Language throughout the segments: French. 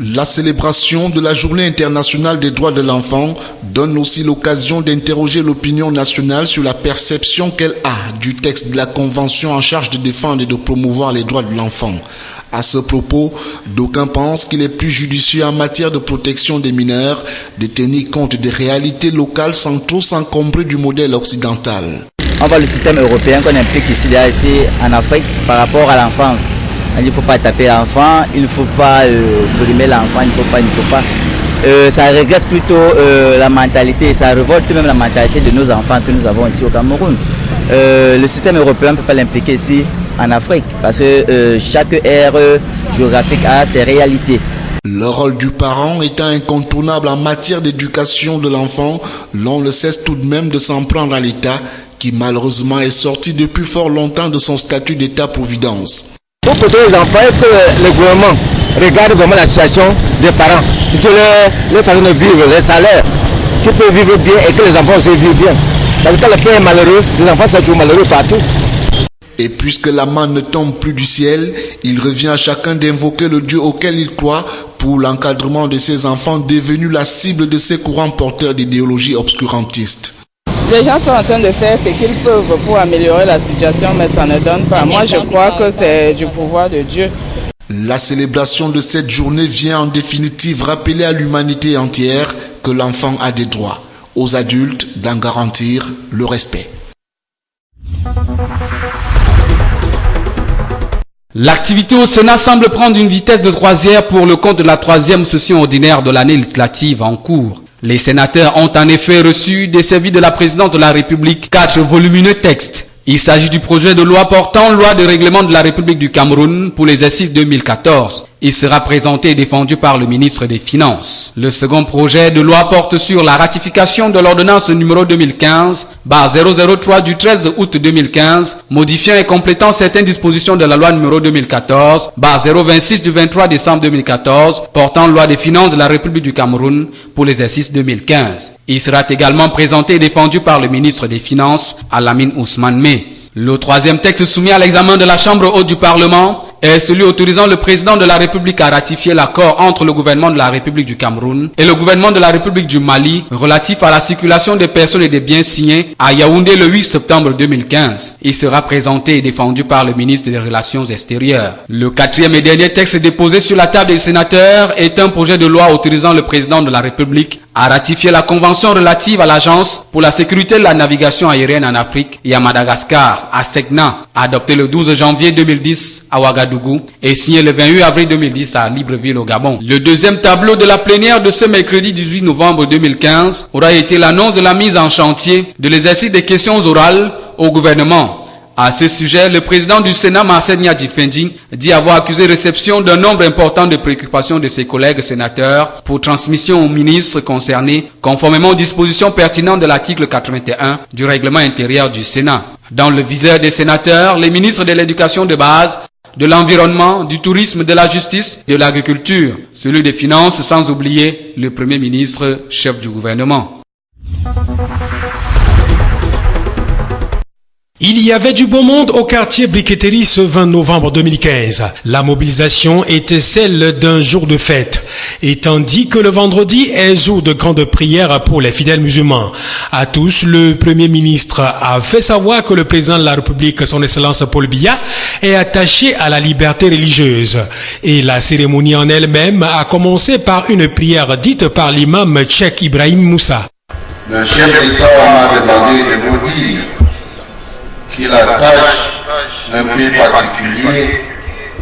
La célébration de la Journée internationale des droits de l'enfant donne aussi l'occasion d'interroger l'opinion nationale sur la perception qu'elle a du texte de la Convention en charge de défendre et de promouvoir les droits de l'enfant. À ce propos, d'aucuns pensent qu'il est plus judicieux en matière de protection des mineurs de tenir compte des réalités locales sans trop s'encombrer du modèle occidental. On voit le système européen qu'on implique ici en Afrique par rapport à l'enfance. Il ne faut pas taper l'enfant, il ne faut pas brimer l'enfant, il ne faut pas. Ça régresse plutôt la mentalité, ça révolte même la mentalité de nos enfants que nous avons ici au Cameroun. Le système européen ne peut pas l'impliquer ici en Afrique parce que chaque aire géographique a ses réalités. Le rôle du parent étant incontournable en matière d'éducation de l'enfant, l'on ne cesse tout de même de s'en prendre à l'État qui malheureusement est sorti depuis fort longtemps de son statut d'État-providence. Pour protéger les enfants, est-ce que le gouvernement regarde vraiment la situation des parents, sur leur façon de vivre, les salaires, qui peuvent vivre bien et que les enfants aussi vivent bien. Parce que quand le père est malheureux, les enfants sont toujours malheureux partout. Et puisque la manne ne tombe plus du ciel, il revient à chacun d'invoquer le Dieu auquel il croit pour l'encadrement de ses enfants devenus la cible de ces courants porteurs d'idéologies obscurantistes. Les gens sont en train de faire ce qu'ils peuvent pour améliorer la situation, mais ça ne donne pas. Moi, je crois que c'est du pouvoir de Dieu. La célébration de cette journée vient en définitive rappeler à l'humanité entière que l'enfant a des droits, aux adultes d'en garantir le respect. L'activité au Sénat semble prendre une vitesse de croisière pour le compte de la 3e session ordinaire de l'année législative en cours. Les sénateurs ont en effet reçu des services de la présidente de la République 4 volumineux textes. Il s'agit du projet de loi portant loi de règlement de la République du Cameroun pour l'exercice 2014. Il sera présenté et défendu par le ministre des Finances. Le second projet de loi porte sur la ratification de l'ordonnance numéro 2015/003 du 13 août 2015, modifiant et complétant certaines dispositions de la loi numéro 2014/026 du 23 décembre 2014, portant loi des finances de la République du Cameroun pour l'exercice 2015. Il sera également présenté et défendu par le ministre des Finances, Alamine Ousmane Meh. Le troisième texte soumis à l'examen de la Chambre haute du Parlement est celui autorisant le président de la République à ratifier l'accord entre le gouvernement de la République du Cameroun et le gouvernement de la République du Mali relatif à la circulation des personnes et des biens signés à Yaoundé le 8 septembre 2015. Il sera présenté et défendu par le ministre des Relations extérieures. Le quatrième et dernier texte déposé sur la table des sénateurs est un projet de loi autorisant le président de la République à ratifier la convention relative à l'Agence pour la sécurité de la navigation aérienne en Afrique et à Madagascar, à Segna, adopté le 12 janvier 2010 à Ouagadougou et signé le 28 avril 2010 à Libreville au Gabon. Le deuxième tableau de la plénière de ce mercredi 18 novembre 2015 aura été l'annonce de la mise en chantier de l'exercice des questions orales au gouvernement. À ce sujet, le président du Sénat, Marcel Nyadji-Fendi, dit avoir accusé réception d'un nombre important de préoccupations de ses collègues sénateurs pour transmission aux ministres concernés, conformément aux dispositions pertinentes de l'article 81 du règlement intérieur du Sénat. Dans le viseur des sénateurs, les ministres de l'éducation de base, de l'environnement, du tourisme, de la justice, de l'agriculture, celui des finances, sans oublier le premier ministre, chef du gouvernement. Il y avait du beau monde au quartier Briqueterie ce 20 novembre 2015. La mobilisation était celle d'un jour de fête. Et tandis que le vendredi est jour de grande prière pour les fidèles musulmans. À tous, le Premier ministre a fait savoir que le président de la République, son Excellence Paul Biya, est attaché à la liberté religieuse. Et la cérémonie en elle-même a commencé par une prière dite par l'imam Cheikh Ibrahim Moussa. Le chef d'État m'a demandé de vous dire qu'il attache un prix particulier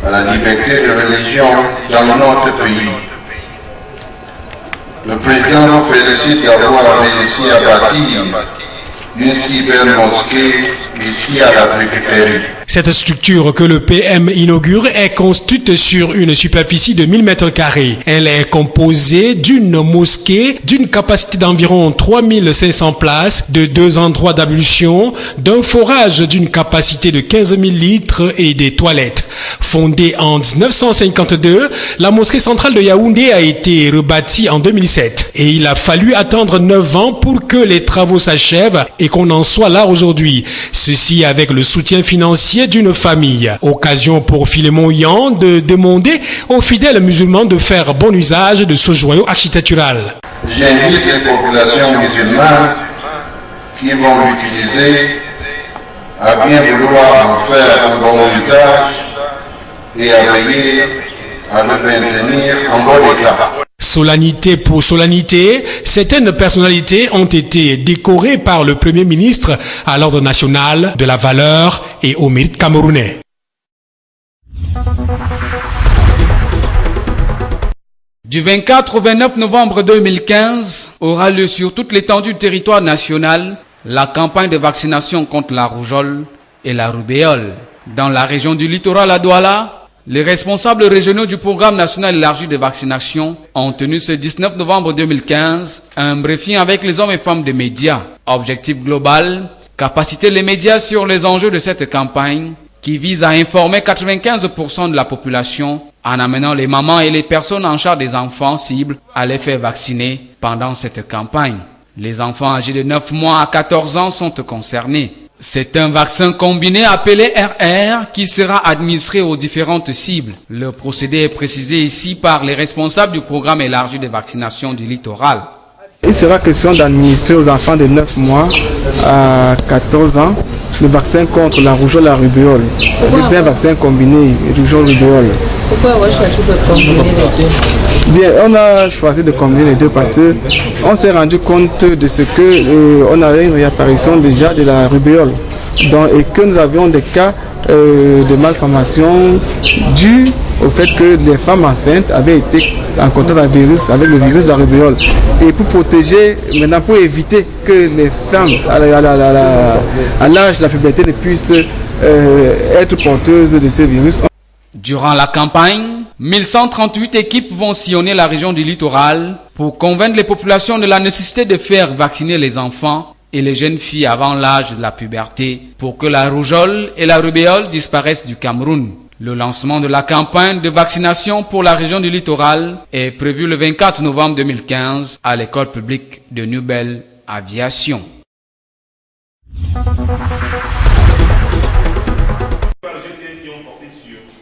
à la liberté de religion dans notre pays. Le président vous félicite d'avoir réussi à bâtir une si belle mosquée ici à la Briqueterie. Cette structure que le PM inaugure est construite sur une superficie de 1000 m². Elle est composée d'une mosquée d'une capacité d'environ 3500 places, de 2 endroits d'ablution, d'un forage d'une capacité de 15 000 litres et des toilettes. Fondée en 1952, la mosquée centrale de Yaoundé a été rebâtie en 2007 et il a fallu attendre 9 ans pour que les travaux s'achèvent et qu'on en soit là aujourd'hui. Ceci avec le soutien financier l'amitié d'une famille. Occasion pour Philémon Yan de demander aux fidèles musulmans de faire bon usage de ce joyau architectural. J'invite les populations musulmanes qui vont l'utiliser à bien vouloir en faire un bon usage et à veiller à le maintenir en bon état. Solennité pour solennité, certaines personnalités ont été décorées par le Premier ministre à l'ordre national de la valeur et au mérite camerounais. Du 24 au 29 novembre 2015 aura lieu sur toute l'étendue du territoire national la campagne de vaccination contre la rougeole et la rubéole. Dans la région du littoral à Douala, les responsables régionaux du programme national élargi de vaccination ont tenu ce 19 novembre 2015 un briefing avec les hommes et femmes des médias. Objectif global, capaciter les médias sur les enjeux de cette campagne qui vise à informer 95% de la population en amenant les mamans et les personnes en charge des enfants cibles à les faire vacciner pendant cette campagne. Les enfants âgés de 9 mois à 14 ans sont concernés. C'est un vaccin combiné appelé RR qui sera administré aux différentes cibles. Le procédé est précisé ici par les responsables du programme élargi de vaccination du littoral. Il sera question d'administrer aux enfants de 9 mois à 14 ans le vaccin contre la rougeole et la rubéole. C'est un vaccin combiné, rougeole-rubéole. Pourquoi avoir choisi de combiner les deux? Bien, on a choisi de combiner les deux parce qu'on s'est rendu compte de ce que on avait une réapparition déjà de la rubéole et que nous avions des cas de malformation dus au fait que les femmes enceintes avaient été en contact avec le virus de la rubéole. Et pour protéger, maintenant pour éviter que les femmes à l'âge de la puberté ne puissent être porteuses de ce virus. Durant la campagne, 1138 équipes vont sillonner la région du littoral pour convaincre les populations de la nécessité de faire vacciner les enfants et les jeunes filles avant l'âge de la puberté pour que la rougeole et la rubéole disparaissent du Cameroun. Le lancement de la campagne de vaccination pour la région du littoral est prévu le 24 novembre 2015 à l'école publique de Nouvelle Aviation.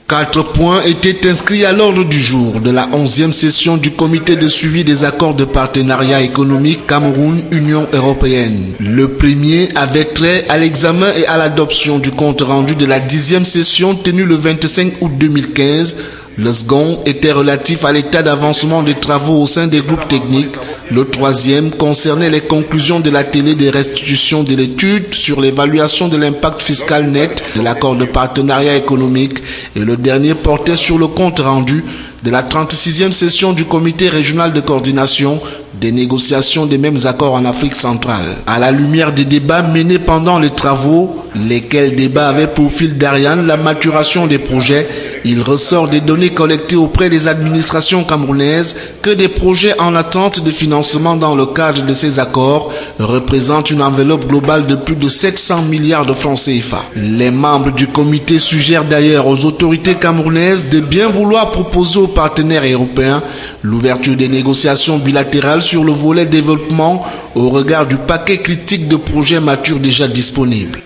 4 points étaient inscrits à l'ordre du jour de la 11e session du comité de suivi des accords de partenariat économique Cameroun-Union européenne. Le premier avait trait à l'examen et à l'adoption du compte rendu de la 10e session tenue le 25 août 2015. Le second était relatif à l'état d'avancement des travaux au sein des groupes techniques. Le troisième concernait les conclusions de l'atelier de restitution de l'étude sur l'évaluation de l'impact fiscal net de l'accord de partenariat économique. Et le dernier portait sur le compte rendu de la 36e session du comité régional de coordination des négociations des mêmes accords en Afrique centrale. À la lumière des débats menés pendant les travaux, lesquels débats avaient pour fil d'Ariane la maturation des projets, il ressort des données collectées auprès des administrations camerounaises que des projets en attente de financement dans le cadre de ces accords représentent une enveloppe globale de plus de 700 milliards de francs CFA. Les membres du comité suggèrent d'ailleurs aux autorités camerounaises de bien vouloir proposer aux partenaires européens l'ouverture des négociations bilatérales sur le volet développement au regard du paquet critique de projets matures déjà disponibles.